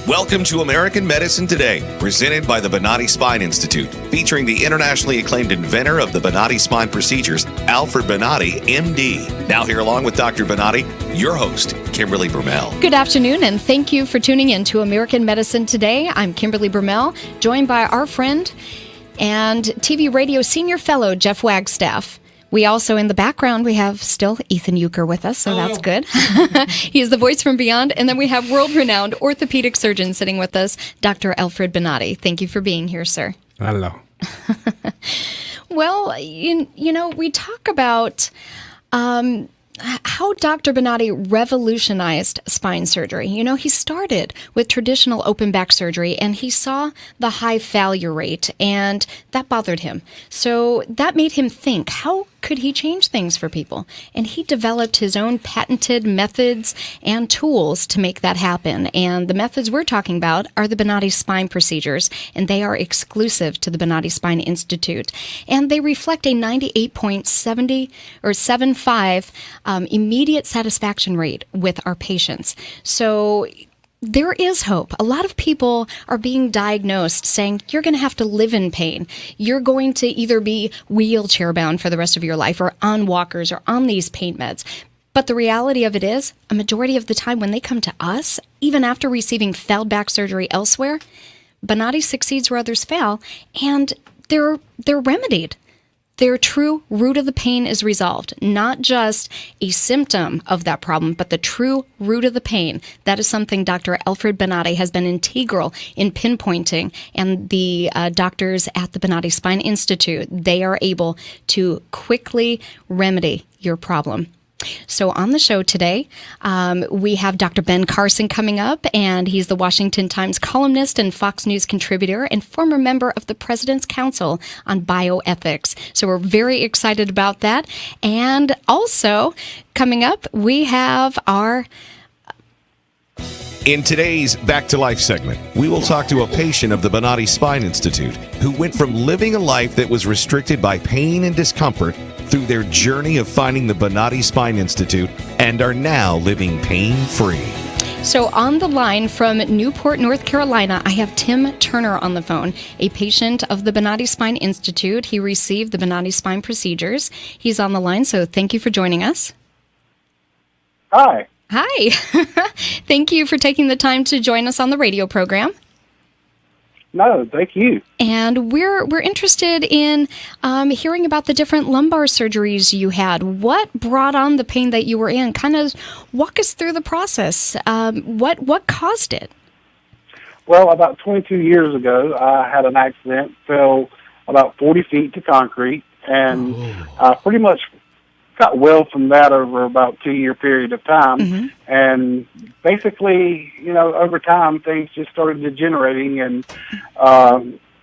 Welcome to American Medicine Today, presented by the Bonati Spine Institute, featuring the internationally acclaimed inventor of the Bonati Spine Procedures, Alfred Bonati, MD. Now here along with Dr. Bonati, your host, Kimberly Brumell. Good afternoon, and thank you for tuning in to American Medicine Today. I'm Kimberly Brumell, joined by our friend and TV Radio Senior Fellow, Jeff Wagstaff. We also, in the background, we have still Ethan Euchre with us, so that's good. He is the voice from beyond. And then we have world-renowned orthopedic surgeon sitting with us, Dr. Alfred Bonati. Thank you for being here, sir. Hello. Well, you know, we talk about how Dr. Bonati revolutionized spine surgery. You know, he started with traditional open back surgery, and he saw the high failure rate, and that bothered him. So that made him think, how could he change things for people? And he developed his own patented methods and tools to make that happen. And the methods we're talking about are the Bonati Spine Procedures, and they are exclusive to the Bonati Spine Institute. And they reflect a 98.75 immediate satisfaction rate with our patients. So there is hope. A lot of people are being diagnosed saying you're going to have to live in pain. You're going to either be wheelchair bound for the rest of your life or on walkers or on these pain meds. But the reality of it is, a majority of the time when they come to us, even after receiving failed back surgery elsewhere, Bonati succeeds where others fail, and they're remedied. Their true root of the pain is resolved, not just a symptom of that problem, but the true root of the pain. That is something Dr. Alfred Bonati has been integral in pinpointing, and the doctors at the Bonati Spine Institute, they are able to quickly remedy your problem. So on the show today, we have Dr. Ben Carson coming up, and he's the Washington Times columnist and Fox News contributor and former member of the President's Council on Bioethics. So we're very excited about that. And also coming up, we have our... In today's Back to Life segment, we will talk to a patient of the Bonati Spine Institute who went from living a life that was restricted by pain and discomfort through their journey of finding the Bonati Spine Institute and are now living pain-free. So on the line from Newport, North Carolina, I have Tim Turner on the phone, a patient of the Bonati Spine Institute. He received the Bonati Spine Procedures. He's on the line, so thank you for joining us. Hi. Hi. Thank you for taking the time to join us on the radio program. No, thank you. And we're interested in hearing about the different lumbar surgeries you had. What brought on the pain that you were in? Kind of walk us through the process. What caused it? Well, about 22 years ago, I had an accident, fell about 40 feet to concrete, and pretty much got well from that over about a 2-year period of time. Mm-hmm. And basically, you know, over time, things just started degenerating. And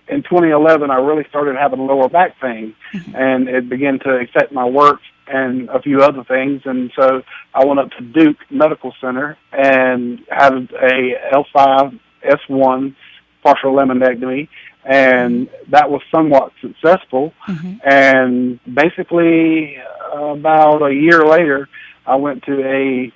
in 2011, I really started having lower back pain, and it began to affect my work and a few other things. And so I went up to Duke Medical Center and had a L5, S1 partial laminectomy, and that was somewhat successful. Mm-hmm. And basically, about a year later, I went to a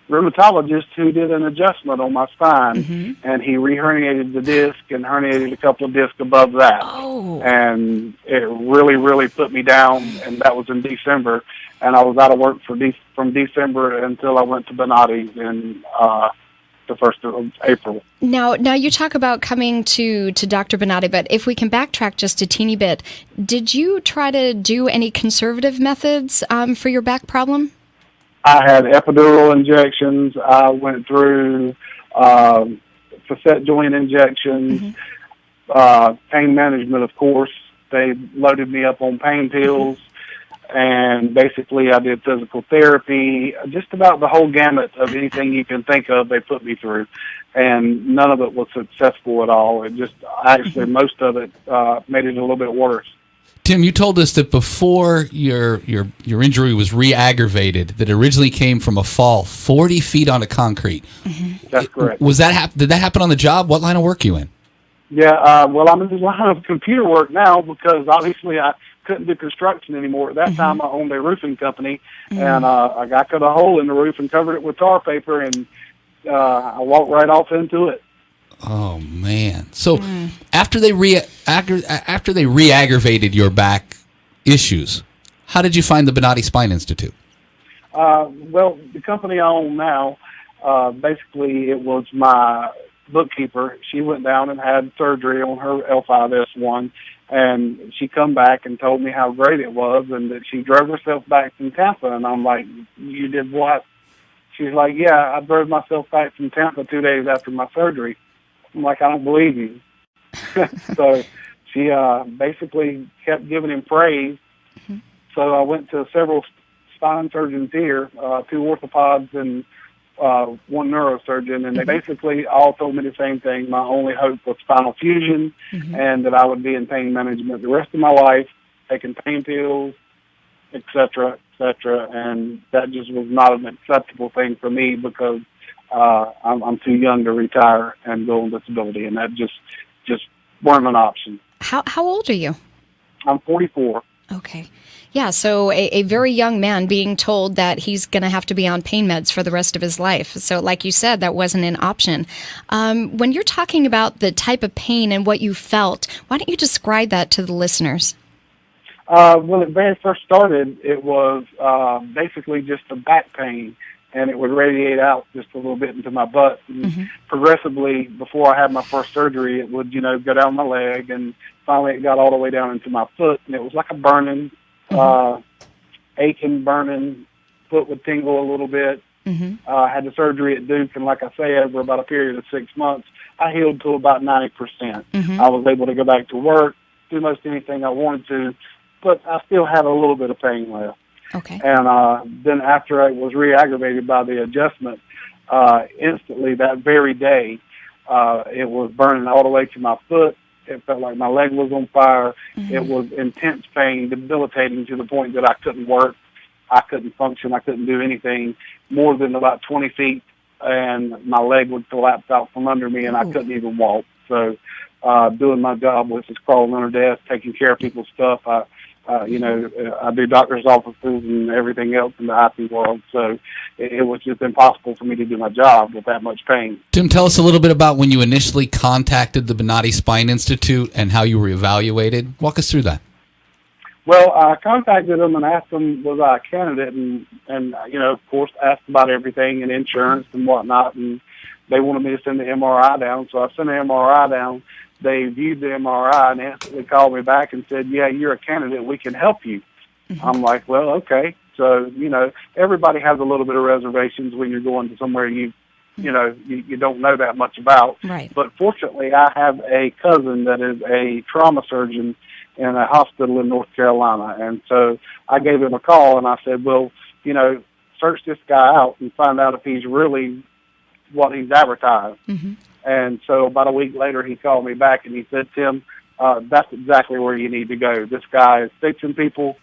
rheumatologist who did an adjustment on my spine, and he re-herniated the disc and herniated a couple of discs above that. Oh. And it really, really put me down, and that was in December. And I was out of work from December until I went to Bonati in the 1st of April. Now you talk about coming to Dr. Bonati, but if we can backtrack just a teeny bit, did you try to do any conservative methods for your back problem? I had epidural injections. I went through facet joint injections, pain management, of course. They loaded me up on pain pills. And basically, I did physical therapy, just about the whole gamut of anything you can think of, they put me through. And none of it was successful at all. It just, actually, most of it made it a little bit worse. Tim, you told us that before your injury was re-aggravated, that originally came from a fall 40 feet onto concrete. Mm-hmm. That's correct. Did that happen on the job? What line of work are you in? Yeah, well, I'm in the line of computer work now because obviously I couldn't do construction anymore. At that time, I owned a roofing company, and I cut a hole in the roof and covered it with tar paper and I walked right off into it. Oh man! So after they re-aggravated your back issues, how did you find the Bonati Spine Institute? Well, the company I own now, basically it was my bookkeeper. She went down and had surgery on her L5S1, and she come back and told me how great it was and that she drove herself back from Tampa. And I'm like, you did what? She's like, yeah, I drove myself back from Tampa 2 days after my surgery. I'm like, I don't believe you. So she basically kept giving him praise. Mm-hmm. So I went to several spine surgeons here, 2 orthopods and 1 neurosurgeon, and they basically all told me the same thing. My only hope was spinal fusion, and that I would be in pain management the rest of my life, taking pain pills, et cetera, and that just was not an acceptable thing for me because I'm too young to retire and go on disability, and that just weren't an option. How old are you? I'm 44. Okay. Yeah, so a very young man being told that he's going to have to be on pain meds for the rest of his life. So like you said, that wasn't an option. When you're talking about the type of pain and what you felt, why don't you describe that to the listeners? When it very first started, it was basically just a back pain, and it would radiate out just a little bit into my butt. And progressively, before I had my first surgery, it would, go down my leg, and finally it got all the way down into my foot, and it was like a burning, aching, burning. Foot would tingle a little bit. I had the surgery at Duke, and like I say, over about a period of 6 months, I healed to about 90%. I was able to go back to work, do most anything I wanted to, but I still had a little bit of pain left. Okay. And then after I was re-aggravated by the adjustment, instantly that very day, it was burning all the way to my foot. It felt like my leg was on fire. It was intense pain, debilitating to the point that I couldn't work. I couldn't function. I couldn't do anything more than about 20 feet, and my leg would collapse out from under me, and I couldn't even walk. So doing my job was just crawling under desks, taking care of people's stuff. I do doctor's offices and everything else in the IT world, so it was just impossible for me to do my job with that much pain. Tim, tell us a little bit about when you initially contacted the Bonati Spine Institute and how you were evaluated. Walk us through that. Well, I contacted them and asked them was I a candidate, and of course, asked about everything and insurance and whatnot, and they wanted me to send the MRI down, so I sent the MRI down. They viewed the MRI and instantly called me back and said, yeah, you're a candidate. We can help you. I'm like, well, okay. So, everybody has a little bit of reservations when you're going to somewhere you don't know that much about. Right. But fortunately, I have a cousin that is a trauma surgeon in a hospital in North Carolina. And so I gave him a call and I said, well, search this guy out and find out if he's really what he's advertised. And so about a week later, he called me back and he said, Tim, that's exactly where you need to go. This guy is fixing people.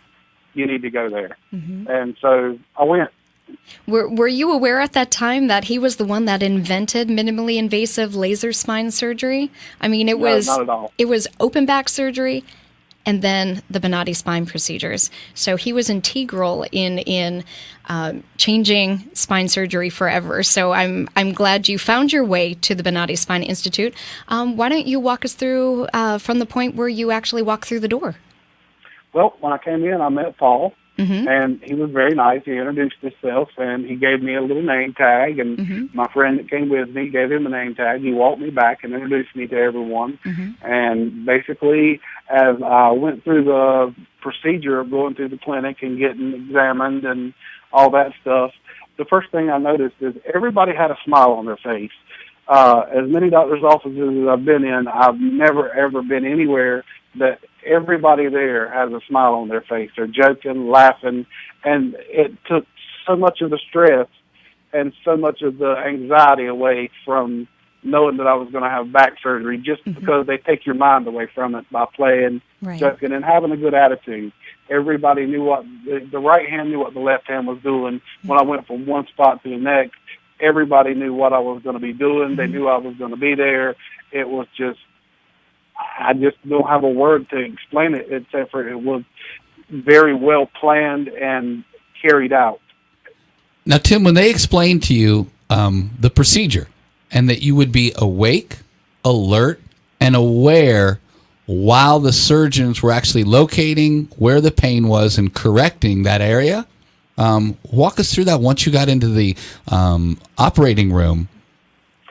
You need to go there. And so I went. Were you aware at that time that he was the one that invented minimally invasive laser spine surgery? I mean, No, not at all. It was open back surgery and then the Bonati Spine Procedures. So he was integral in changing spine surgery forever. So I'm glad you found your way to the Bonati Spine Institute. Why don't you walk us through from the point where you actually walked through the door? Well, when I came in, I met Paul, and he was very nice. He introduced himself, and he gave me a little name tag, and my friend that came with me gave him a name tag. He walked me back and introduced me to everyone. And basically, as I went through the procedure of going through the clinic and getting examined and all that stuff, the first thing I noticed is everybody had a smile on their face. As many doctor's offices as I've been in, I've never, ever been anywhere that everybody there has a smile on their face. They're joking, laughing, and it took so much of the stress and so much of the anxiety away from knowing that I was going to have back surgery just because they take your mind away from it by playing, joking, and having a good attitude. Everybody knew what the right hand knew what the left hand was doing. When I went from one spot to the next, everybody knew what I was going to be doing. They knew I was going to be there. It was just, I just don't have a word to explain it except for it was very well planned and carried out. Now, Tim, when they explained to you the procedure, and that you would be awake, alert, and aware while the surgeons were actually locating where the pain was and correcting that area. Walk us through that once you got into the operating room.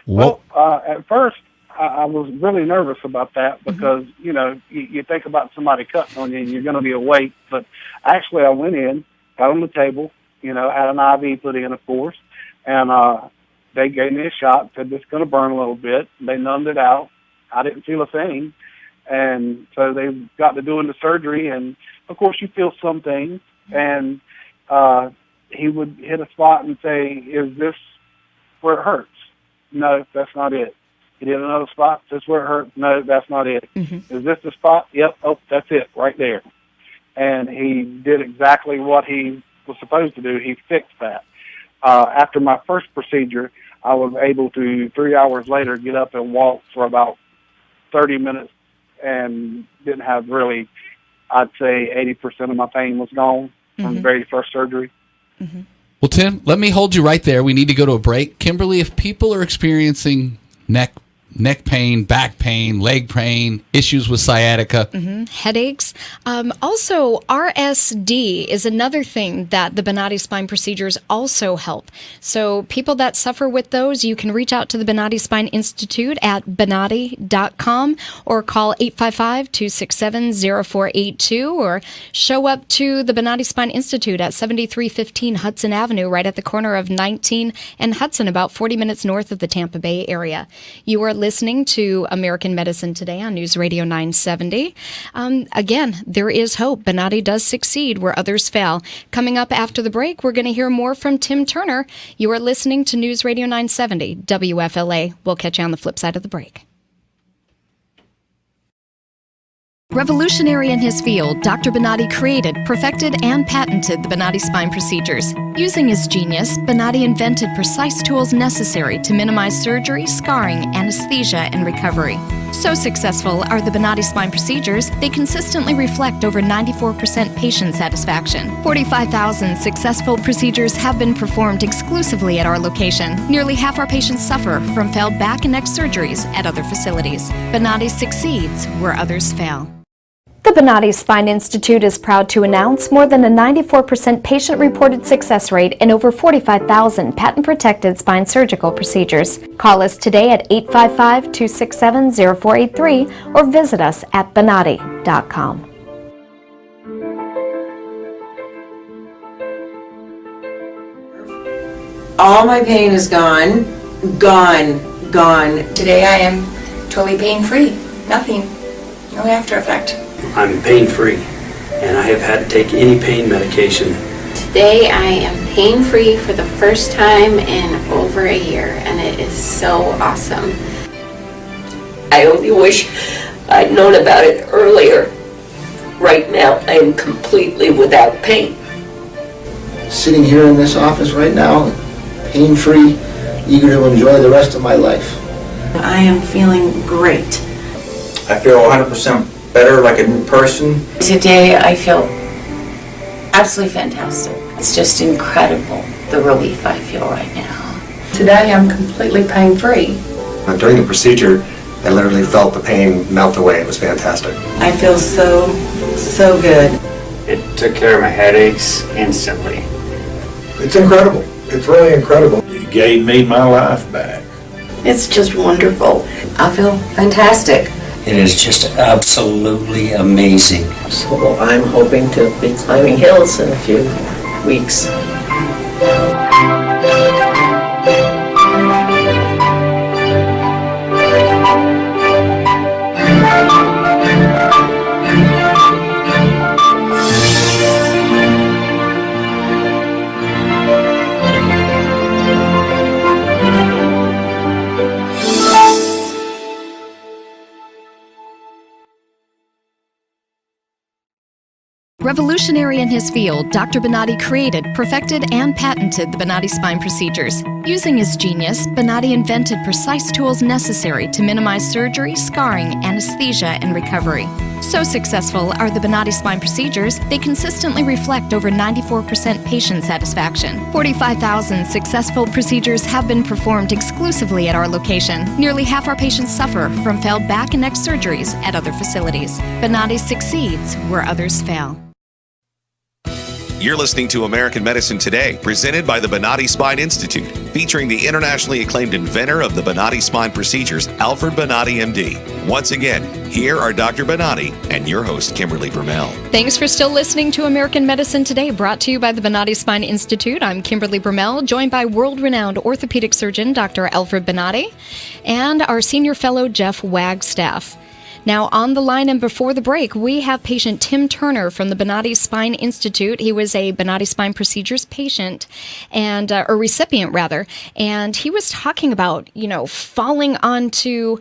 Well, at first, I was really nervous about that because, you think about somebody cutting on you and you're going to be awake. But actually, I went in, got on the table, had an IV put in, of course, and they gave me a shot, said it's going to burn a little bit. They numbed it out. I didn't feel a thing. And so they got to doing the surgery, and, of course, you feel some things. And he would hit a spot and say, is this where it hurts? No, that's not it. He did another spot. This is where it hurts. No, that's not it. Mm-hmm. Is this the spot? Yep. Oh, that's it right there. And he did exactly what he was supposed to do. He fixed that. After my first procedure, I was able to, 3 hours later, get up and walk for about 30 minutes and didn't have really, I'd say 80% of my pain was gone from the very first surgery. Mm-hmm. Well, Tim, let me hold you right there. We need to go to a break. Kimberly, if people are experiencing neck pain, back pain, leg pain, issues with sciatica. Headaches. Also, RSD is another thing that the Bonati Spine Procedures also help. So people that suffer with those, you can reach out to the Bonati Spine Institute at bonati.com or call 855-267-0482 or show up to the Bonati Spine Institute at 7315 Hudson Avenue, right at the corner of 19 and Hudson, about 40 minutes north of the Tampa Bay area. You are listening to American Medicine Today on News Radio 970. Again, there is hope. Bonati does succeed where others fail. Coming up after the break, we're going to hear more from Tim Turner. You are listening to News Radio 970, WFLA. We'll catch you on the flip side of the break. Revolutionary in his field, Dr. Bonati created, perfected, and patented the Bonati Spine Procedures. Using his genius, Bonati invented precise tools necessary to minimize surgery, scarring, anesthesia, and recovery. So successful are the Bonati Spine Procedures, they consistently reflect over 94% patient satisfaction. 45,000 successful procedures have been performed exclusively at our location. Nearly half our patients suffer from failed back and neck surgeries at other facilities. Bonati succeeds where others fail. The Bonati Spine Institute is proud to announce more than a 94% patient-reported success rate in over 45,000 patent-protected spine surgical procedures. Call us today at 855-267-0483 or visit us at bonati.com. All my pain is gone. Today I am totally pain-free. Nothing. No after effect. I'm pain-free, and I have had to take any pain medication. Today I am pain-free for the first time in over a year, and it is so awesome. I only wish I'd known about it earlier. Right now, I am completely without pain. Sitting here in this office right now, pain-free, eager to enjoy the rest of my life. I am feeling great. I feel 100% better, like a new person. Today I feel absolutely fantastic. It's just incredible, the relief I feel right now. Today I'm completely pain-free. During the procedure, I literally felt the pain melt away. It was fantastic. I feel so good. It took care of my headaches instantly. It's incredible. It's really incredible. It gave me my life back. It's just wonderful. I feel fantastic. It is just absolutely amazing. So I'm hoping to be climbing hills in a few weeks. Revolutionary in his field, Dr. Bonati created, perfected, and patented the Bonati Spine Procedures. Using his genius, Bonati invented precise tools necessary to minimize surgery, scarring, anesthesia, and recovery. So successful are the Bonati Spine Procedures, they consistently reflect over 94% patient satisfaction. 45,000 successful procedures have been performed exclusively at our location. Nearly half our patients suffer from failed back and neck surgeries at other facilities. Bonati succeeds where others fail. You're listening to American Medicine Today, presented by the Bonati Spine Institute, featuring the internationally acclaimed inventor of the Bonati Spine Procedures, Alfred Bonati, MD. Once again, here are Dr. Bonati and your host, Kimberly Brumell. Thanks for still listening to American Medicine Today, brought to you by the Bonati Spine Institute. I'm Kimberly Brumell, joined by world-renowned orthopedic surgeon Dr. Alfred Bonati and our senior fellow, Jeff Wagstaff. Now, on the line and before the break, we have patient Tim Turner from the Bonati Spine Institute. He was a Bonati Spine Procedures patient, and or recipient, rather, and he was talking about, falling onto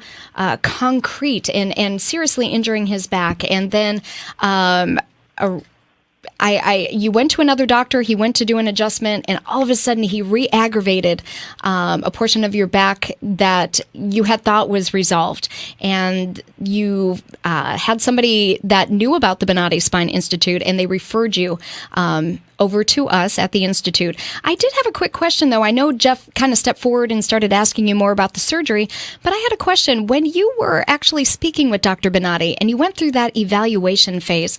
concrete and seriously injuring his back, and then you went to another doctor, he went to do an adjustment, and all of a sudden he re-aggravated a portion of your back that you had thought was resolved. And you had somebody that knew about the Bonati Spine Institute, and they referred you over to us at the Institute. I did have a quick question, though. I know Jeff kind of stepped forward and started asking you more about the surgery, but I had a question. When you were actually speaking with Dr. Bonati and you went through that evaluation phase,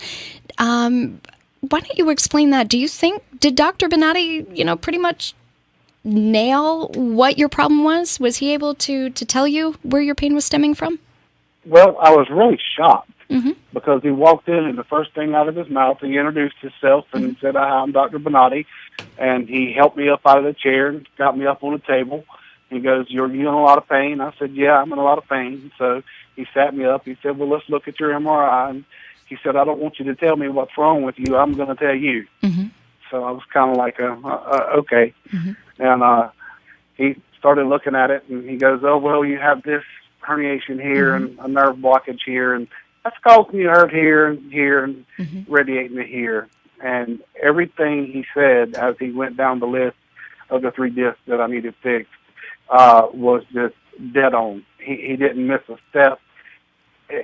why don't you explain that? Do you think, did Dr. Bonati, pretty much nail what your problem was? Was he able to tell you where your pain was stemming from? Well, I was really shocked because he walked in and the first thing out of his mouth, he introduced himself and said, "Hi, I'm Dr. Bonati," and he helped me up out of the chair and got me up on the table. He goes, "You're in a lot of pain?" I said, "Yeah, I'm in a lot of pain." So he sat me up. He said, "Well, let's look at your MRI." And he said, "I don't want you to tell me what's wrong with you. I'm going to tell you." So I was kind of like, okay. And he started looking at it, and he goes, "Oh, well, you have this herniation here and a nerve blockage here, and that's causing you hurt here and here and radiating to here." And everything he said as he went down the list of the 3 discs that I needed fixed was just dead on. He didn't miss a step.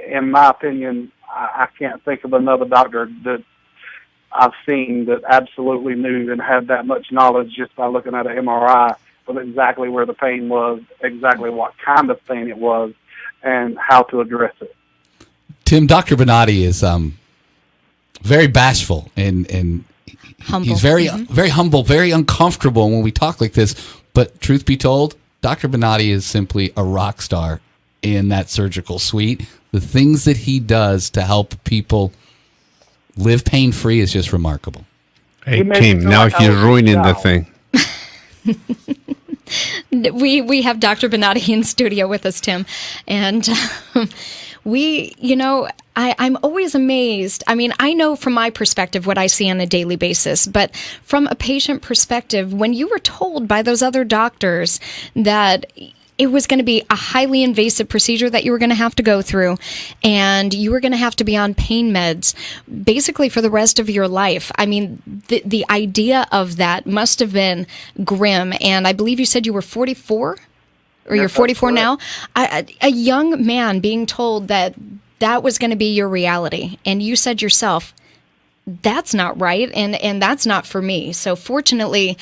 In my opinion, I can't think of another doctor that I've seen that absolutely knew and had that much knowledge just by looking at an MRI of exactly where the pain was, exactly what kind of pain it was, and how to address it. Tim, Dr. Bonati is very bashful and humble. He's very humble, very uncomfortable when we talk like this. But truth be told, Dr. Bonati is simply a rock star in that surgical suite. The things that he does to help people live pain-free is just remarkable. Hey, Kim, now he's ruining the thing. We have Dr. Bonati in studio with us, Tim, and I'm always amazed. I mean, I know from my perspective what I see on a daily basis, but from a patient perspective, when you were told by those other doctors that it was going to be a highly invasive procedure that you were going to have to go through, and you were going to have to be on pain meds basically for the rest of your life. I mean, the idea of that must have been grim. And I believe you said you were 44, or you're 44 now. A young man being told that was going to be your reality, and you said yourself, that's not right, and that's not for me. So fortunately,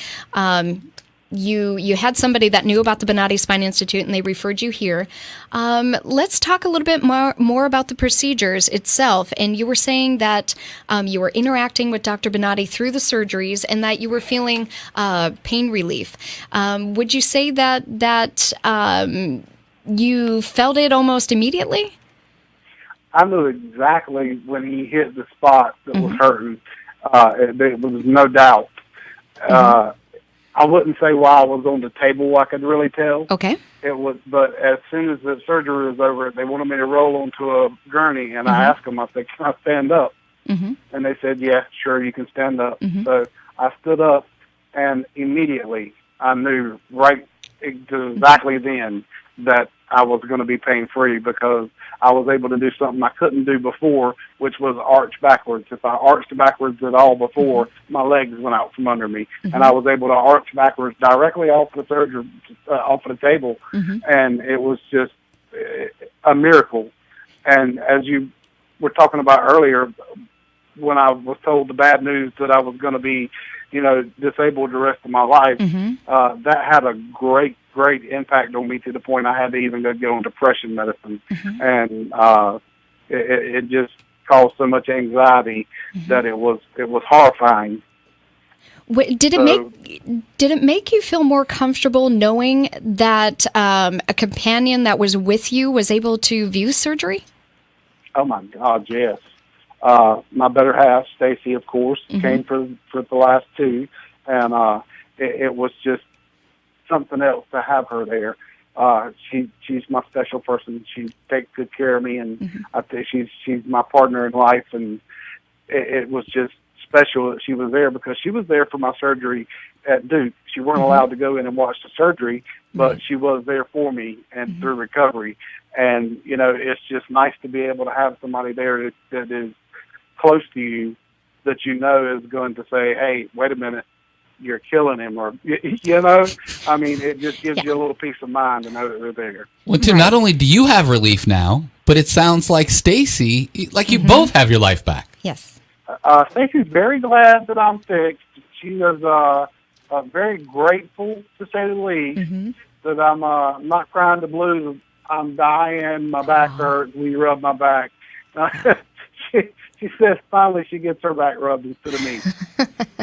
you had somebody that knew about the Bonati Spine Institute, and they referred you here. Let's talk a little bit more about the procedures itself. And you were saying that you were interacting with Dr. Bonati through the surgeries, and that you were feeling pain relief. Would you say that you felt it almost immediately? I knew exactly when he hit the spot that was hurting. There was no doubt. I wouldn't say while I was on the table I could really tell. Okay. It was, but as soon as the surgery was over, they wanted me to roll onto a gurney, and I asked them, I said, "Can I stand up?" And they said, "Yeah, sure, you can stand up." So I stood up, and immediately I knew right exactly then that I was going to be pain-free because I was able to do something I couldn't do before, which was arch backwards. If I arched backwards at all before, my legs went out from under me, and I was able to arch backwards directly off the surgery, off the table, and it was just a miracle. And as you were talking about earlier, when I was told the bad news that I was going to be, disabled the rest of my life, that had a great impact on me to the point I had to even go on depression medicine. And it just caused so much anxiety that it was horrifying. Did it make you feel more comfortable knowing that a companion that was with you was able to view surgery? Oh my God, yes. My better half, Stacy, of course, came for the last two, and it was just something else to have her there. She's my special person. She takes good care of me, and I think she's my partner in life, and it was just special that she was there because she was there for my surgery at Duke. She weren't allowed to go in and watch the surgery, but she was there for me and through recovery. And, it's just nice to be able to have somebody there that is close to you that is going to say, hey, wait a minute, you're killing him, or, I mean, it just gives you a little peace of mind to know that they're there. Well, Tim, not only do you have relief now, but it sounds like Stacy, like you both have your life back. Yes. Stacy's very glad that I'm fixed. She was very grateful, to say the least, that I'm not crying the blues. I'm dying, my back hurts, will you rub my back? She says finally she gets her back rubbed instead of me.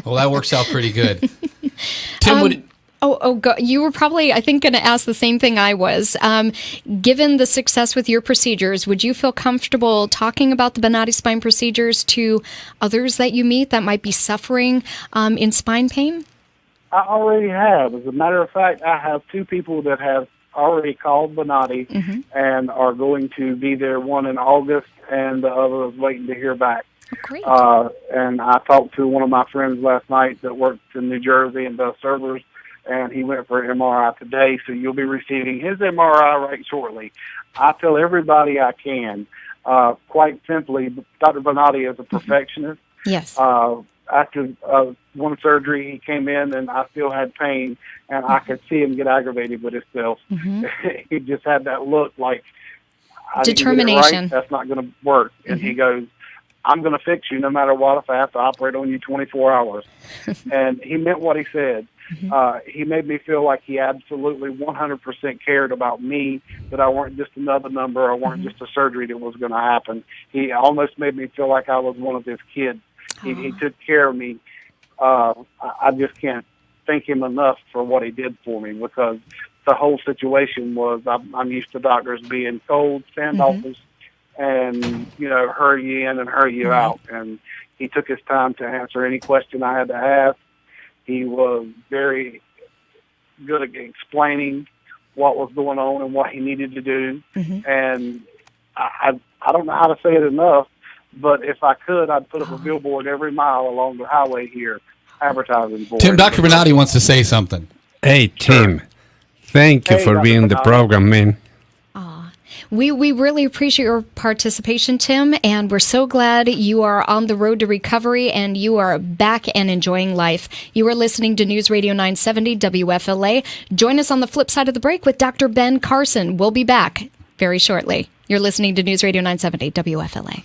Well, that works out pretty good. Tim, you were probably, I think, going to ask the same thing I was. Given the success with your procedures, would you feel comfortable talking about the Bonati Spine Procedures to others that you meet that might be suffering in spine pain? I already have. As a matter of fact, I have two people that have already called Bonati and are going to be there, one in August and the other is waiting to hear back. Great. And I talked to one of my friends last night that works in New Jersey and does servers, and he went for an MRI today, so you'll be receiving his MRI right shortly. I tell everybody I can, quite simply, Dr. Bonati is a perfectionist. Yes. After one surgery, he came in and I still had pain, and I could see him get aggravated with himself. He just had that look like, I determination. Didn't get it right, that's not going to work. And he goes, I'm going to fix you no matter what if I have to operate on you 24 hours. And he meant what he said. He made me feel like he absolutely 100% cared about me, that I weren't just another number, I weren't just a surgery that was going to happen. He almost made me feel like I was one of his kids. He took care of me. I just can't thank him enough for what he did for me, because the whole situation was I'm used to doctors being cold, standoffish, and hurry you in and hurry you out. And he took his time to answer any question I had to ask. He was very good at explaining what was going on and what he needed to do. And I don't know how to say it enough, but if I could, I'd put up a billboard every mile along the highway here advertising for Tim, Dr. Bonati wants to say something. Hey, Tim. Thank you for being in the program, man. We really appreciate your participation, Tim, and we're so glad you are on the road to recovery and you are back and enjoying life. You are listening to News Radio 970 WFLA. Join us on the flip side of the break with Dr. Ben Carson. We'll be back very shortly. You're listening to News Radio 970 WFLA.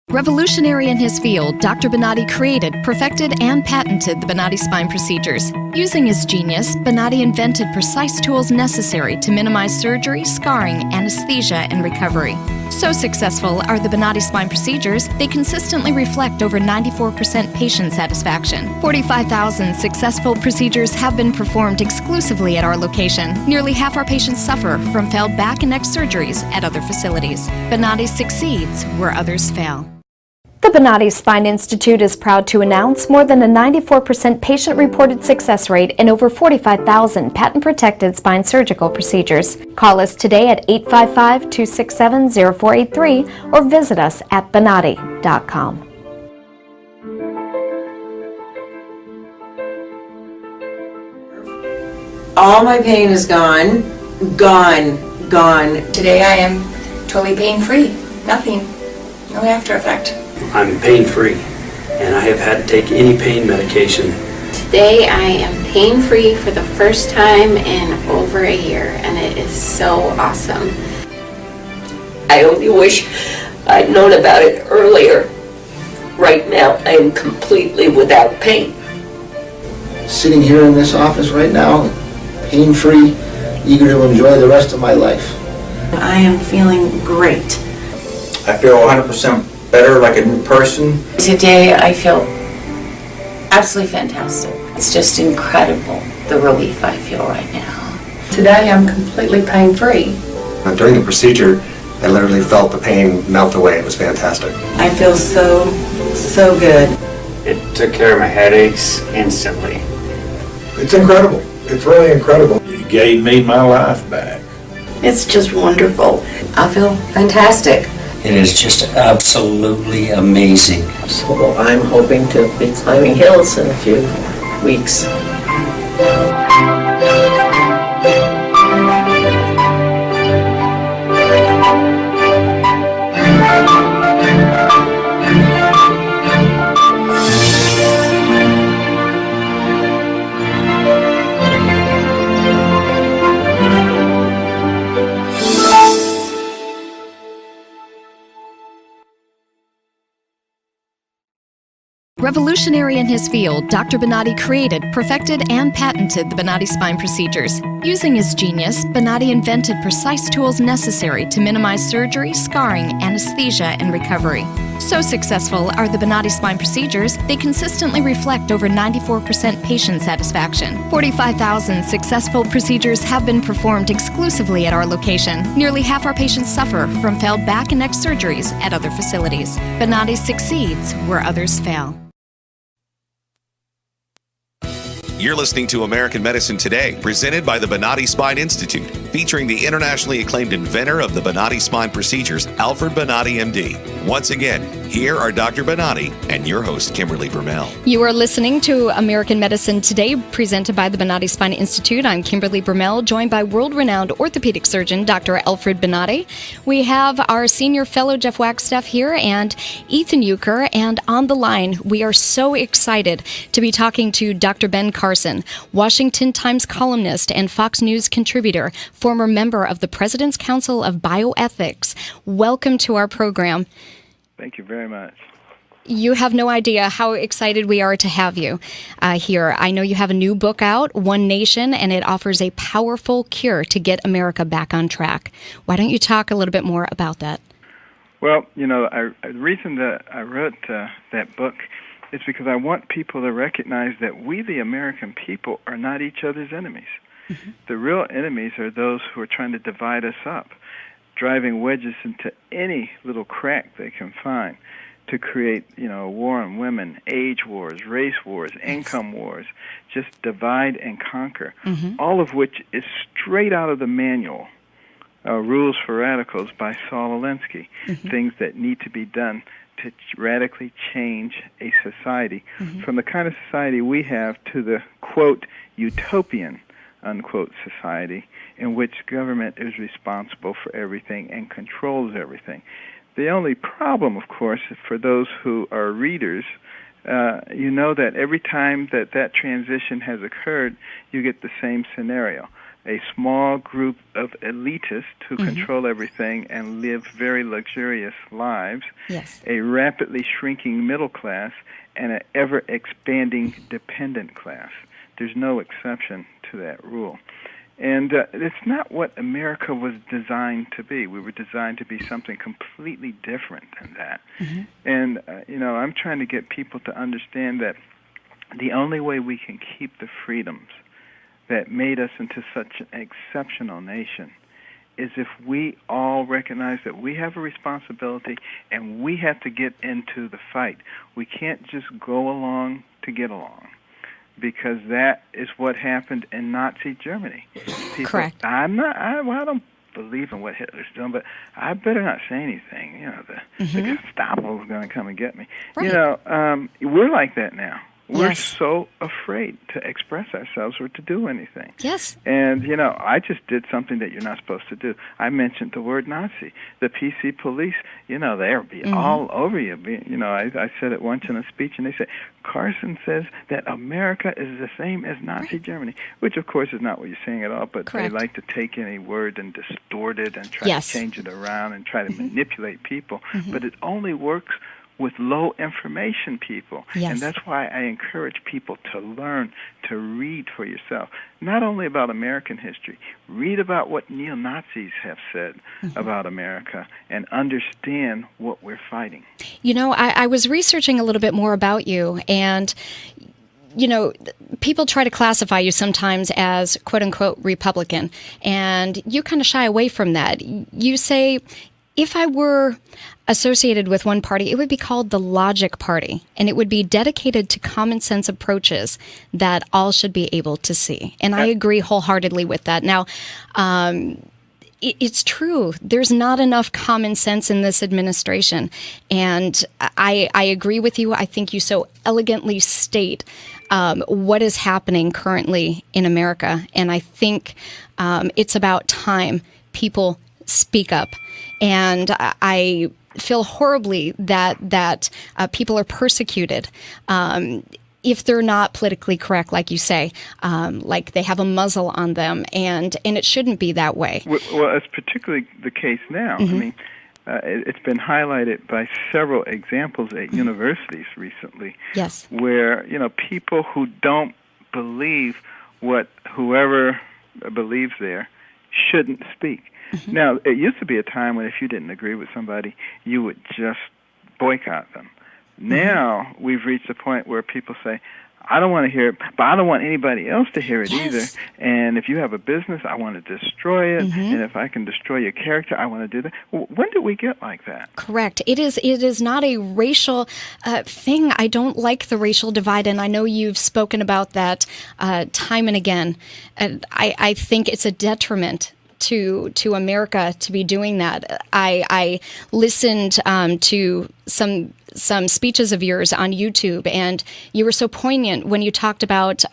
Revolutionary in his field, Dr. Bonati created, perfected, and patented the Bonati Spine Procedures. Using his genius, Bonati invented precise tools necessary to minimize surgery, scarring, anesthesia, and recovery. So successful are the Bonati Spine Procedures, they consistently reflect over 94% patient satisfaction. 45,000 successful procedures have been performed exclusively at our location. Nearly half our patients suffer from failed back and neck surgeries at other facilities. Bonati succeeds where others fail. The Bonati Spine Institute is proud to announce more than a 94% patient-reported success rate in over 45,000 patent-protected spine surgical procedures. Call us today at 855-267-0483 or visit us at bonati.com. All my pain is gone. Gone. Today I am totally pain-free. Nothing. No after effect. I'm pain-free, and I have had to take any pain medication. Today I am pain-free for the first time in over a year, and it is so awesome. I only wish I'd known about it earlier. Right now, I am completely without pain. Sitting here in this office right now, pain-free, eager to enjoy the rest of my life. I am feeling great. I feel 100% better, like a new person. Today I feel absolutely fantastic. It's just incredible, the relief I feel right now. Today I'm completely pain-free. During the procedure, I literally felt the pain melt away. It was fantastic. I feel so good. It took care of my headaches instantly. It's incredible. It's really incredible. It gave me my life back. It's just wonderful. I feel fantastic. It is just absolutely amazing. So I'm hoping to be climbing hills in a few weeks. Revolutionary in his field, Dr. Bonati created, perfected, and patented the Bonati Spine Procedures. Using his genius, Bonati invented precise tools necessary to minimize surgery, scarring, anesthesia, and recovery. So successful are the Bonati Spine Procedures, they consistently reflect over 94% patient satisfaction. 45,000 successful procedures have been performed exclusively at our location. Nearly half our patients suffer from failed back and neck surgeries at other facilities. Bonati succeeds where others fail. You're listening to American Medicine Today, presented by the Bonati Spine Institute, featuring the internationally acclaimed inventor of the Bonati Spine Procedures, Alfred Bonati, MD. Once again, here are Dr. Bonati and your host, Kimberly Brumell. You are listening to American Medicine Today, presented by the Bonati Spine Institute. I'm Kimberly Brumell, joined by world-renowned orthopedic surgeon, Dr. Alfred Bonati. We have our senior fellow, Jeff Wagstaff, here, and Ethan Euchre. And on the line, we are so excited to be talking to Dr. Ben Carson, Washington Times columnist and Fox News contributor, former member of the President's Council of Bioethics. Welcome to our program. Thank you very much. You have no idea how excited we are to have you here. I know you have a new book out, One Nation, and it offers a powerful cure to get America back on track. Why don't you talk a little bit more about that? Well, the reason that I wrote that book is because I want people to recognize that we, the American people, are not each other's enemies. Mm-hmm. The real enemies are those who are trying to divide us up, driving wedges into any little crack they can find to create, a war on women, age wars, race wars, income wars, just divide and conquer, all of which is straight out of the manual, Rules for Radicals by Saul Alinsky, things that need to be done to radically change a society from the kind of society we have to the, quote, utopian, unquote, society in which government is responsible for everything and controls everything. The only problem, of course, for those who are readers, you know that every time that transition has occurred, you get the same scenario. A small group of elitists who control everything and live very luxurious lives, a rapidly shrinking middle class, and an ever-expanding dependent class. There's no exception to that rule. And it's not what America was designed to be. We were designed to be something completely different than that. And, I'm trying to get people to understand that the only way we can keep the freedoms that made us into such an exceptional nation is if we all recognize that we have a responsibility and we have to get into the fight. We can't just go along to get along, because that is what happened in Nazi Germany. People, correct. I don't believe in what Hitler's doing, but I better not say anything. The Gestapo is going to come and get me. Right. We're like that now. We're Yes. so afraid to express ourselves or to do anything. Yes. And, I just did something that you're not supposed to do. I mentioned the word Nazi. The PC police, they'll be all over you. I said it once in a speech, and they said, Carson says that America is the same as Nazi Germany, which, of course, is not what you're saying at all, but Correct. they like to take any word and distort it and try Yes. to change it around and try to manipulate people. But it only works with low information people. Yes. And that's why I encourage people to learn, to read for yourself, not only about American history, read about what neo-Nazis have said about America and understand what we're fighting. I was researching a little bit more about you, and people try to classify you sometimes as quote-unquote Republican, and you kind of shy away from that. You say, if I were associated with one party, it would be called the Logic Party, and it would be dedicated to common sense approaches that all should be able to see. And I agree wholeheartedly with that. Now, it's true. There's not enough common sense in this administration. And I agree with you. I think you so elegantly state what is happening currently in America. And I think it's about time people speak up. And I feel horribly that people are persecuted if they're not politically correct, like you say, like they have a muzzle on them, and it shouldn't be that way. Well, it's particularly the case now. I mean, it's been highlighted by several examples at universities recently. Yes. Where, people who don't believe what whoever believes there shouldn't speak. Now, it used to be a time when if you didn't agree with somebody, you would just boycott them. Now, we've reached a point where people say, I don't want to hear it, but I don't want anybody else to hear it either. And if you have a business, I want to destroy it. And if I can destroy your character, I want to do that. When did we get like that? Correct. It is not a racial thing. I don't like the racial divide, and I know you've spoken about that time and again. I think it's a detriment to America to be doing that. I listened to some speeches of yours on YouTube, and you were so poignant when you talked about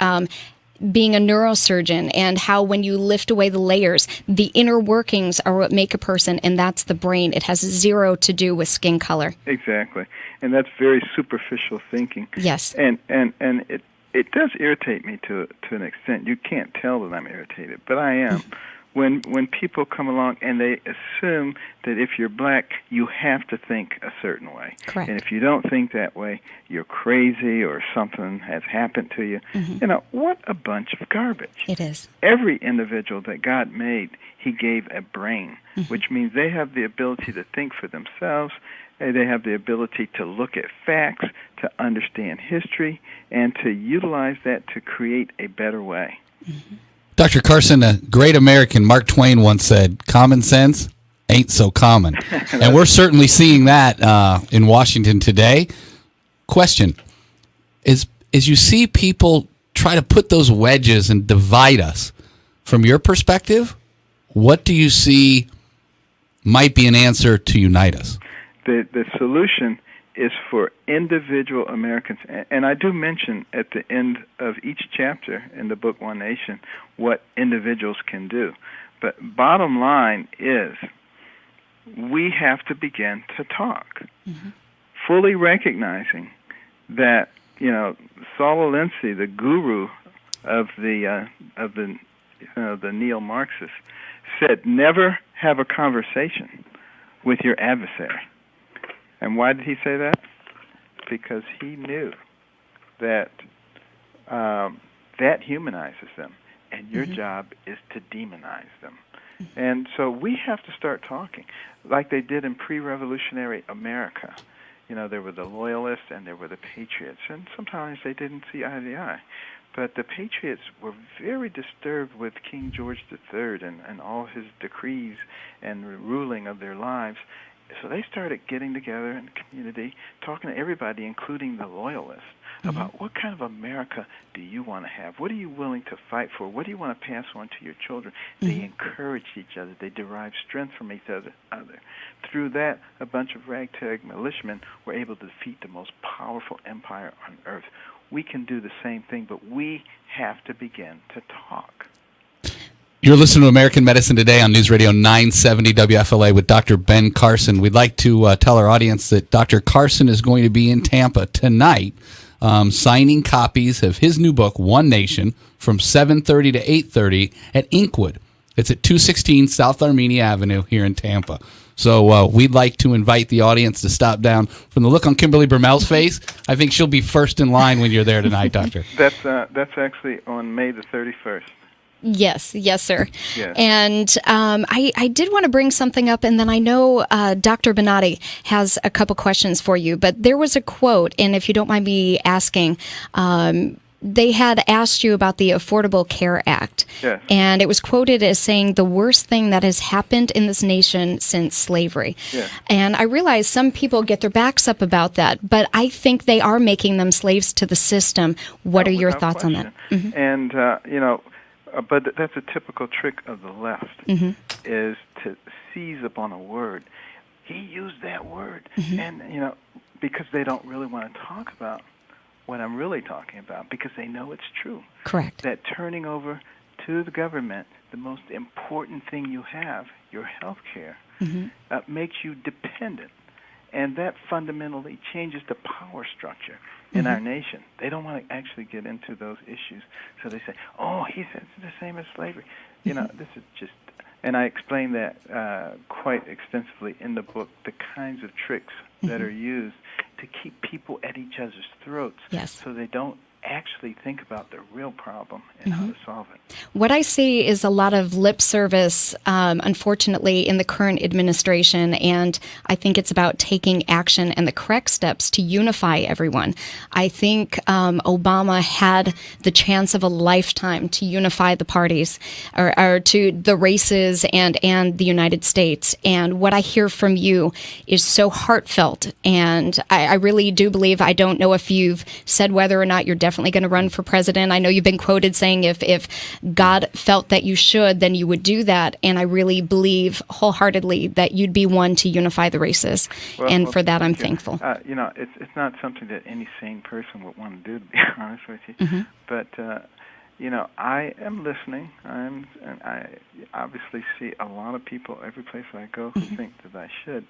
being a neurosurgeon and how when you lift away the layers, the inner workings are what make a person, and that's the brain. It has zero to do with skin color. Exactly. And that's very superficial thinking. Yes. And it does irritate me to an extent. You can't tell that I'm irritated, but I am. When people come along and they assume that if you're black, you have to think a certain way. Correct. And if you don't think that way, you're crazy or something has happened to you. What a bunch of garbage. It is. Every individual that God made, he gave a brain, which means they have the ability to think for themselves. They have the ability to look at facts, to understand history, and to utilize that to create a better way. Dr. Carson, a great American, Mark Twain, once said, common sense ain't so common. And we're certainly seeing that in Washington today. Question, as you see people try to put those wedges and divide us, from your perspective, what do you see might be an answer to unite us? The solution is for individual Americans, and I do mention at the end of each chapter in the book One Nation what individuals can do. But bottom line is we have to begin to talk, fully recognizing that Saul Alinsky, the guru of the neo-Marxists, said never have a conversation with your adversary. And why did he say that? Because he knew that that humanizes them, and your job is to demonize them. And so we have to start talking, like they did in pre-revolutionary America. There were the loyalists and there were the patriots, and sometimes they didn't see eye to eye. But the patriots were very disturbed with King George III and all his decrees and ruling of their lives. So they started getting together in the community, talking to everybody, including the loyalists, about what kind of America do you want to have? What are you willing to fight for? What do you want to pass on to your children? They encouraged each other. They derived strength from each other. Through that, a bunch of ragtag militiamen were able to defeat the most powerful empire on earth. we can do the same thing, but we have to begin to talk. You're listening to American Medicine Today on News Radio 970 WFLA with Dr. Ben Carson. We'd like to tell our audience that Dr. Carson is going to be in Tampa tonight signing copies of his new book, One Nation, from 7:30 to 8:30 at Inkwood. It's at 216 South Armenia Avenue here in Tampa. So we'd like to invite the audience to stop down. From the look on Kimberly Bermel's face, I think she'll be first in line when you're there tonight, Doctor. That's actually on May the 31st. Yes, sir. Yes. And I did want to bring something up, and then I know Dr. Bonati has a couple questions for you, but there was a quote, and if you don't mind me asking, they had asked you about the Affordable Care Act, yes. And it was quoted as saying the worst thing that has happened in this nation since slavery. Yes. And I realize some people get their backs up about that, but I think they are making them slaves to the system. What are your thoughts on that? Mm-hmm. And, but that's a typical trick of the left, is to seize upon a word. He used that word, and, because they don't really want to talk about what I'm really talking about, because they know it's true. Correct. That turning over to the government the most important thing you have, your health care, makes you dependent. And that fundamentally changes the power structure in our nation. They don't want to actually get into those issues. So they say, oh, he said it's the same as slavery. This is just... And I explain that quite extensively in the book, the kinds of tricks that are used to keep people at each other's throats, so they don't actually think about the real problem and how to solve it. What I see is a lot of lip service, unfortunately, in the current administration, and I think it's about taking action and the correct steps to unify everyone. I think Obama had the chance of a lifetime to unify the parties, or to the races and the United States. And what I hear from you is so heartfelt, and I really do believe, I don't know if you've said whether or not you're definitely going to run for president. I know you've been quoted saying if God felt that you should, then you would do that. And I really believe wholeheartedly that you'd be one to unify the races. And for that, I'm thankful. It's not something that any sane person would want to do, to be honest with you. But, I am listening. And I obviously see a lot of people every place I go who think that I should.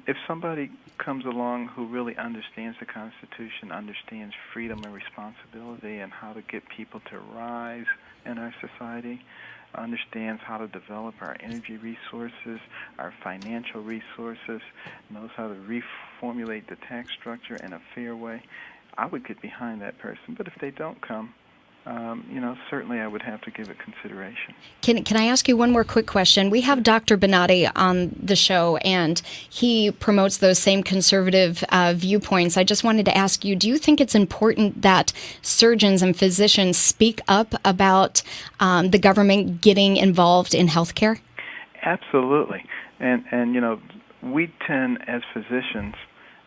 If somebody comes along who really understands the Constitution, understands freedom and responsibility and how to get people to rise in our society, understands how to develop our energy resources, our financial resources, knows how to reformulate the tax structure in a fair way, I would get behind that person. But if they don't come, certainly I would have to give it consideration. Can I ask you one more quick question? We have Dr. Bonati on the show, and he promotes those same conservative viewpoints. I just wanted to ask you, do you think it's important that surgeons and physicians speak up about the government getting involved in healthcare? Absolutely. And we tend, as physicians,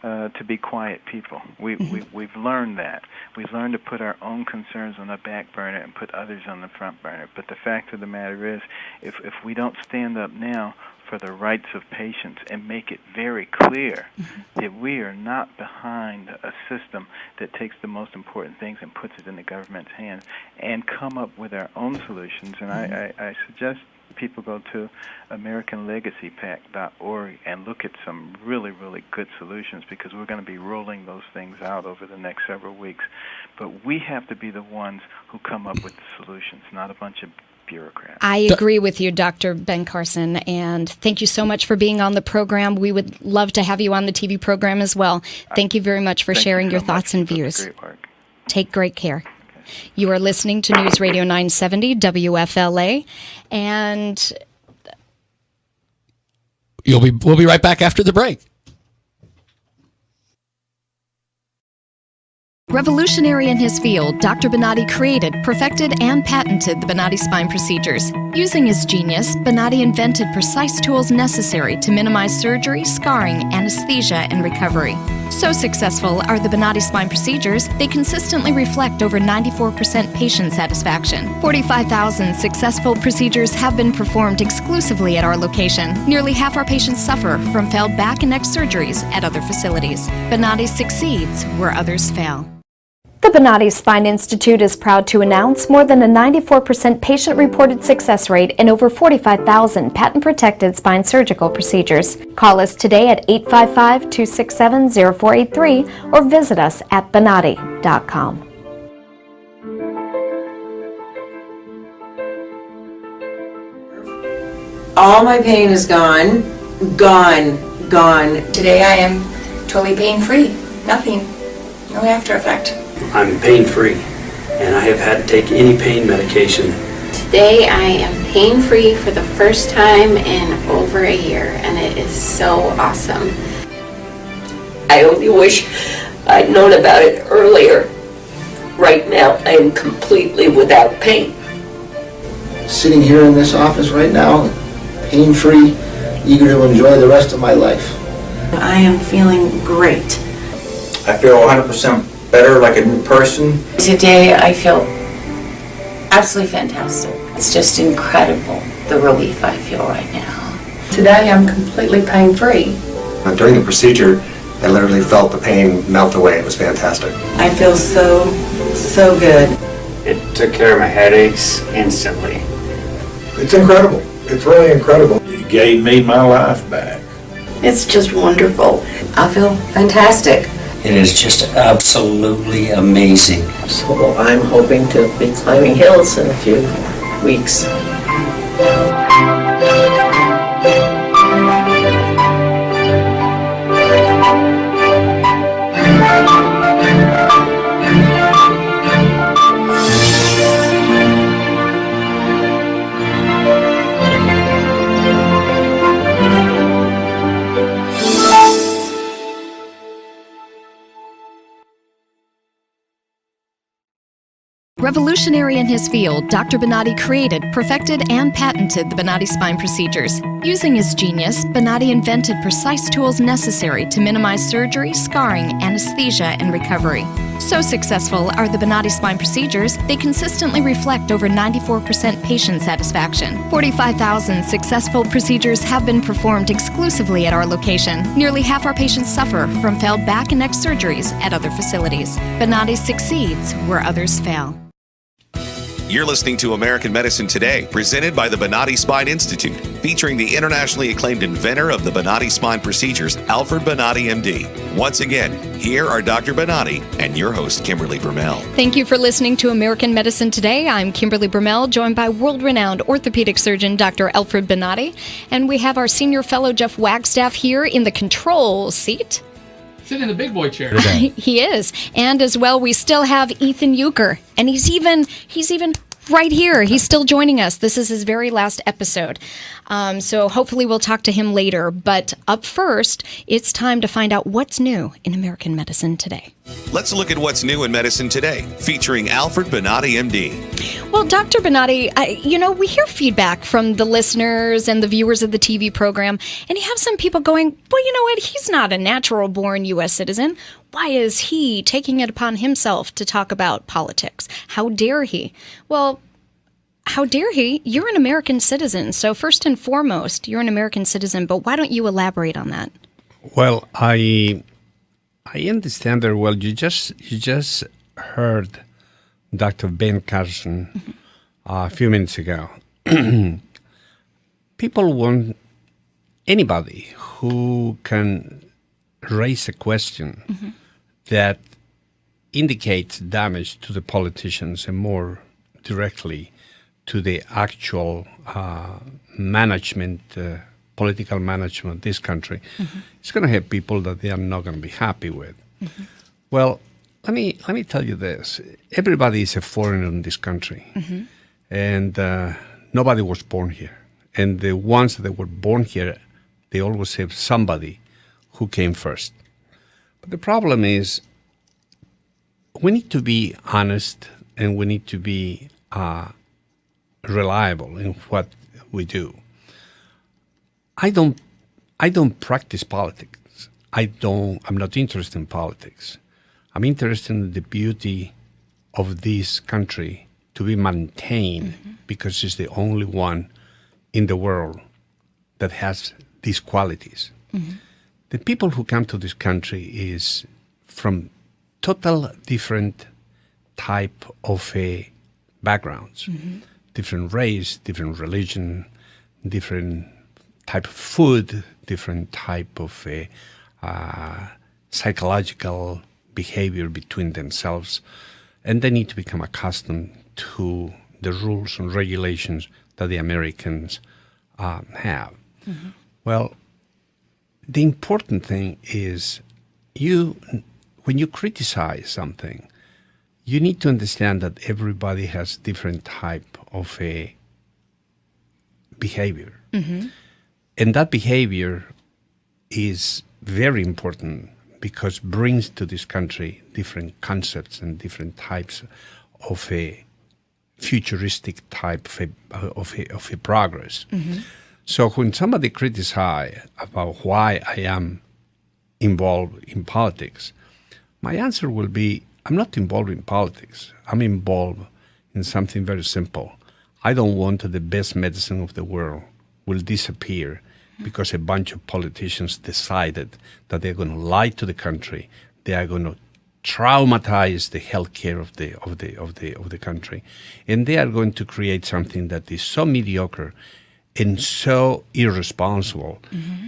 to be quiet people. We've learned that. We've learned to put our own concerns on the back burner and put others on the front burner. But the fact of the matter is, if we don't stand up now for the rights of patients and make it very clear that we are not behind a system that takes the most important things and puts it in the government's hands, and come up with our own solutions. And I suggest people go to AmericanLegacyPact.org and look at some really, really good solutions, because we're going to be rolling those things out over the next several weeks. But we have to be the ones who come up with the solutions, not a bunch of bureaucrats. I agree with you, Dr. Ben Carson, and thank you so much for being on the program. We would love to have you on the TV program as well. Thank you very much for sharing your thoughts and views. Great work. Take great care. You are listening to News Radio 970 WFLA, and we'll be right back after the break. Revolutionary in his field, Dr. Bonati created, perfected, and patented the Bonati Spine Procedures. Using his genius, Bonati invented precise tools necessary to minimize surgery, scarring, anesthesia, and recovery. So successful are the Bonati Spine Procedures, they consistently reflect over 94% patient satisfaction. 45,000 successful procedures have been performed exclusively at our location. Nearly half our patients suffer from failed back and neck surgeries at other facilities. Bonati succeeds where others fail. The Bonati Spine Institute is proud to announce more than a 94% patient-reported success rate in over 45,000 patent-protected spine surgical procedures. Call us today at 855-267-0483 or visit us at bonati.com. All my pain is gone. Today I am totally pain-free. Nothing. No after effect. I'm pain-free, and I have had to take any pain medication. Today I am pain-free for the first time in over a year, and it is so awesome. I only wish I'd known about it earlier. Right now, I am completely without pain. Sitting here in this office right now, pain-free, eager to enjoy the rest of my life. I am feeling great. I feel 100% better, like a new person. Today I feel absolutely fantastic. It's just incredible the relief I feel right now. Today I'm completely pain-free. During the procedure, I literally felt the pain melt away. It was fantastic. I feel so good. It took care of my headaches instantly. It's incredible. It's really incredible. It gave me my life back. It's just wonderful. I feel fantastic. It is just absolutely amazing. So I'm hoping to be climbing hills in a few weeks. Revolutionary in his field, Dr. Bonati created, perfected, and patented the Bonati Spine Procedures. Using his genius, Bonati invented precise tools necessary to minimize surgery, scarring, anesthesia, and recovery. So successful are the Bonati Spine Procedures, they consistently reflect over 94% patient satisfaction. 45,000 successful procedures have been performed exclusively at our location. Nearly half our patients suffer from failed back and neck surgeries at other facilities. Bonati succeeds where others fail. You're listening to American Medicine Today, presented by the Bonati Spine Institute, featuring the internationally acclaimed inventor of the Bonati Spine Procedures, Alfred Bonati, MD. Once again, here are Dr. Bonati and your host, Kimberly Brumell. Thank you for listening to American Medicine Today. I'm Kimberly Brumell, joined by world-renowned orthopedic surgeon Dr. Alfred Bonati. And we have our senior fellow, Jeff Wagstaff, here in the control seat. Sitting in the big boy chair today. He is. And as well, we still have Ethan Euchre. And he's even right here. He's still joining us. This is his very last episode. So hopefully we'll talk to him later. But up first, it's time to find out what's new in American medicine today. Let's look at what's new in medicine today, featuring Alfred Bonati, MD. Well, Dr. Bonati, we hear feedback from the listeners and the viewers of the TV program, and you have some people going, well, you know what? He's not a natural-born U.S. citizen. Why is he taking it upon himself to talk about politics? How dare he? Well, how dare he? You're an American citizen. So first and foremost, you're an American citizen, but why don't you elaborate on that? Well, I understand very well. You just heard Dr. Ben Carson a few minutes ago. People want anybody who can raise a question that indicates damage to the politicians and more directly to the actual management, political management of this country. It's going to have people that they are not going to be happy with. Well, let me tell you this. Everybody is a foreigner in this country. And nobody was born here. And the ones that were born here, they always have somebody who came first. But the problem is we need to be honest and we need to be reliable in what we do. I don't practice politics. I'm not interested in politics. I'm interested in the beauty of this country to be maintained because it's the only one in the world that has these qualities. The people who come to this country is from total different type of backgrounds, different race, different religion, different type of food, different type of psychological behavior between themselves, and they need to become accustomed to the rules and regulations that the Americans have. Well, the important thing is when you criticize something, you need to understand that everybody has different type of a behavior. And that behavior is very important because brings to this country different concepts and different types of a futuristic type of a progress. So when somebody criticizes about why I am involved in politics, my answer will be, I'm not involved in politics. I'm involved in something very simple. I don't want that the best medicine of the world will disappear because a bunch of politicians decided that they're going to lie to the country. They are going to traumatize the healthcare of the country, and they are going to create something that is so mediocre and so irresponsible,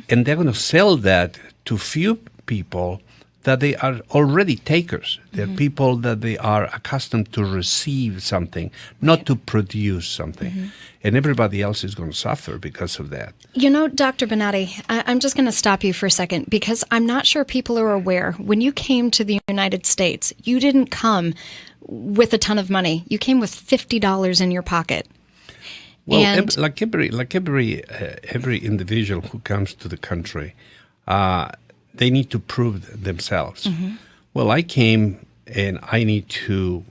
and they're going to sell that to few people that they are already takers. They're people that they are accustomed to receive something, not to produce something. And everybody else is going to suffer because of that. You know, Dr. Bonati, I'm just going to stop you for a second because I'm not sure people are aware. When you came to the United States, you didn't come with a ton of money. You came with $50 in your pocket. Well, and like every individual who comes to the country, they need to prove themselves. Well, I came and I need to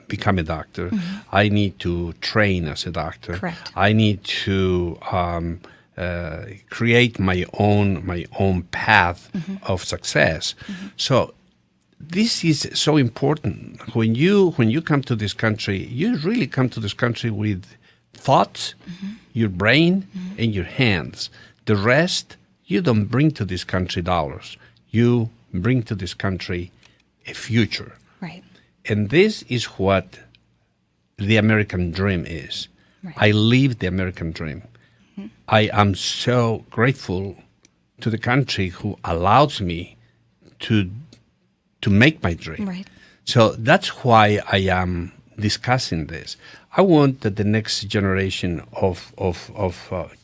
become a doctor. I need to train as a doctor. Correct. I need to create my own path of success. So this is so important. When you come to this country, you really come to this country with thoughts, your brain, and your hands. The rest, you don't bring to this country dollars. You bring to this country a future. Right. And this is what the American dream is. Right. I live the American dream. I am so grateful to the country who allows me to make my dream. Right. So that's why I am discussing this. I want that the next generation of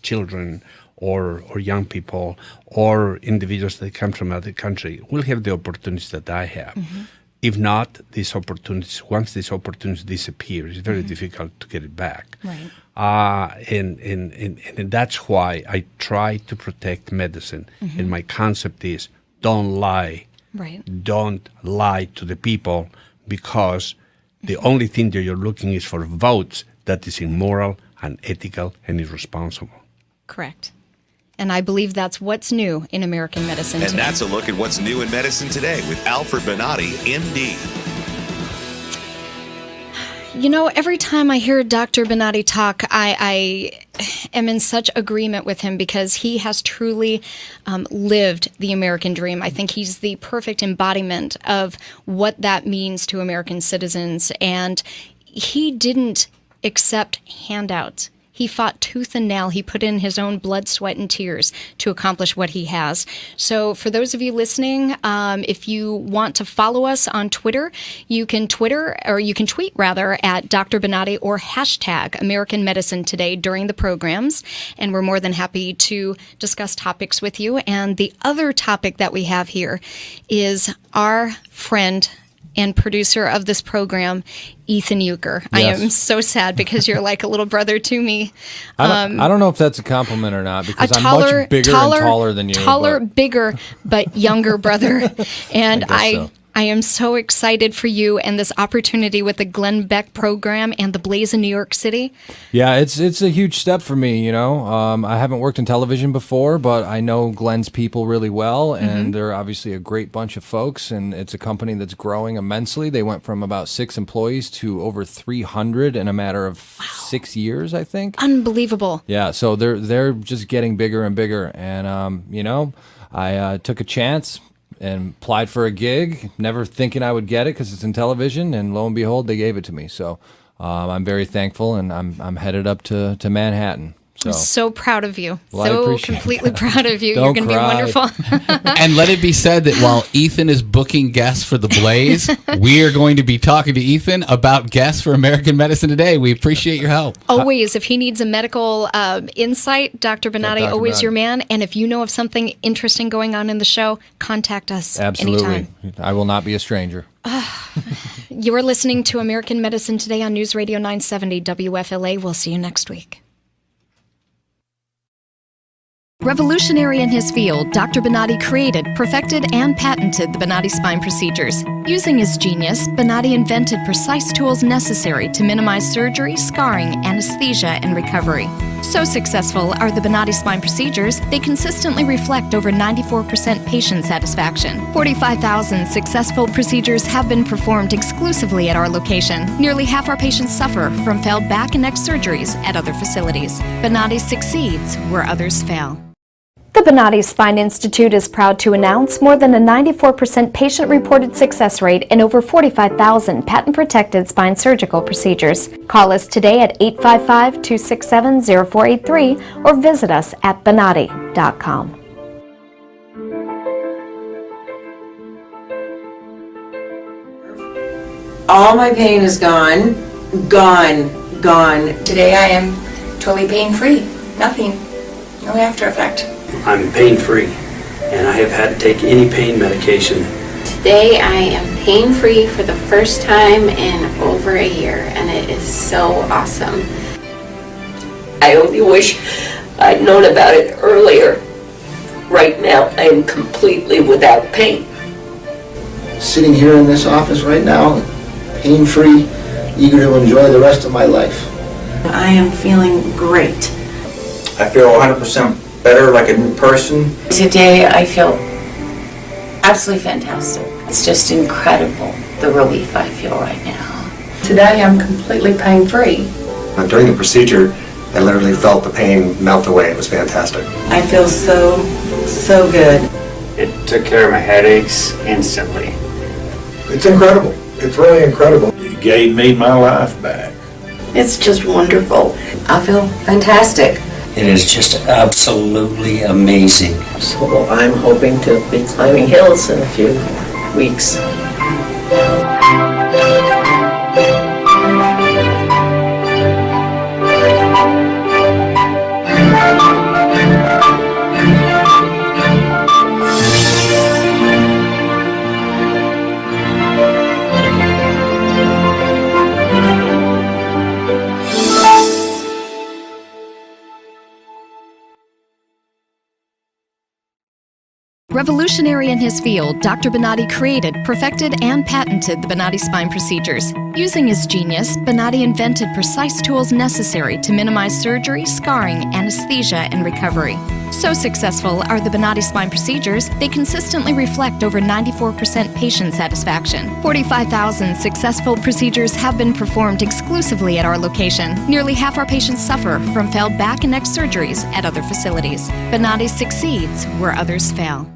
children or young people or individuals that come from another country will have the opportunities that I have. If not, these opportunities, once these opportunities disappear, it's very difficult to get it back. Right. And that's why I try to protect medicine. And my concept is don't lie. Right. Don't lie to the people because the only thing that you're looking is for votes that is immoral, unethical, and irresponsible. Correct. And I believe that's what's new in American medicine today. And that's a look at what's new in medicine today with Alfred Bonati, MD. You know, every time I hear Dr. Bonati talk, I am in such agreement with him because he has truly lived the American dream. I think he's the perfect embodiment of what that means to American citizens. And he didn't accept handouts. He fought tooth and nail. He put in his own blood, sweat, and tears to accomplish what he has. So for those of you listening, if you want to follow us on Twitter, you can tweet at Dr. Bonati or hashtag American Medicine Today during the programs. And we're more than happy to discuss topics with you. And the other topic that we have here is our friend and producer of this program, Ethan Euchre. Yes. I am so sad because you're like a little brother to me. I don't know if that's a compliment or not because I'm much bigger and taller than you. Bigger, but younger brother. And I am so excited for you and this opportunity with the Glenn Beck program and the Blaze in New York City. Yeah, it's a huge step for me, you know. I haven't worked in television before, but I know Glenn's people really well, and they're obviously a great bunch of folks, and it's a company that's growing immensely. They went from about 6 employees to over 300 in a matter of 6 years, I think. Unbelievable. Yeah, so they're just getting bigger and bigger, and you know, I took a chance and applied for a gig, never thinking I would get it because it's in television, and lo and behold, they gave it to me. So I'm very thankful, and I'm headed up to Manhattan. I'm so proud of you. Well, I so appreciate completely that. proud of you. Don't You're going to be cry. wonderful. And let it be said that while Ethan is booking guests for The Blaze, we are going to be talking to Ethan about guests for American Medicine Today. We appreciate your help. Always, if he needs a medical insight, Dr. Bonati, Dr. always Bonati. your man. And if you know of something interesting going on in the show, contact us Absolutely. anytime. I will not be a stranger. You are listening to American Medicine Today on News Radio 970 WFLA. We'll see you next week. Revolutionary in his field, Dr. Bonati created, perfected, and patented the Bonati Spine Procedures. Using his genius, Bonati invented precise tools necessary to minimize surgery, scarring, anesthesia, and recovery. So successful are the Bonati Spine Procedures, they consistently reflect over 94% patient satisfaction. 45,000 successful procedures have been performed exclusively at our location. Nearly half our patients suffer from failed back and neck surgeries at other facilities. Bonati succeeds where others fail. The Bonati Spine Institute is proud to announce more than a 94% patient-reported success rate in over 45,000 patent-protected spine surgical procedures. Call us today at 855-267-0483 or visit us at bonati.com. All my pain is gone. Today I am totally pain-free. Nothing. No after effect. I'm pain-free, and I have had to take any pain medication. Today I am pain-free for the first time in over a year, and it is so awesome. I only wish I'd known about it earlier. Right now, I am completely without pain. Sitting here in this office right now, pain-free, eager to enjoy the rest of my life. I am feeling great. I feel 100% better, like a new person. Today I feel absolutely fantastic. It's just incredible the relief I feel right now. Today I'm completely pain-free. During the procedure, I literally felt the pain melt away. It was fantastic. I feel so good. It took care of my headaches instantly. It's incredible. It's really incredible. It gave me my life back. It's just wonderful. I feel fantastic. It is just absolutely amazing. So I'm hoping to be climbing hills in a few weeks. Revolutionary in his field, Dr. Bonati created, perfected, and patented the Bonati Spine Procedures. Using his genius, Bonati invented precise tools necessary to minimize surgery, scarring, anesthesia, and recovery. So successful are the Bonati Spine Procedures, they consistently reflect over 94% patient satisfaction. 45,000 successful procedures have been performed exclusively at our location. Nearly half our patients suffer from failed back and neck surgeries at other facilities. Bonati succeeds where others fail.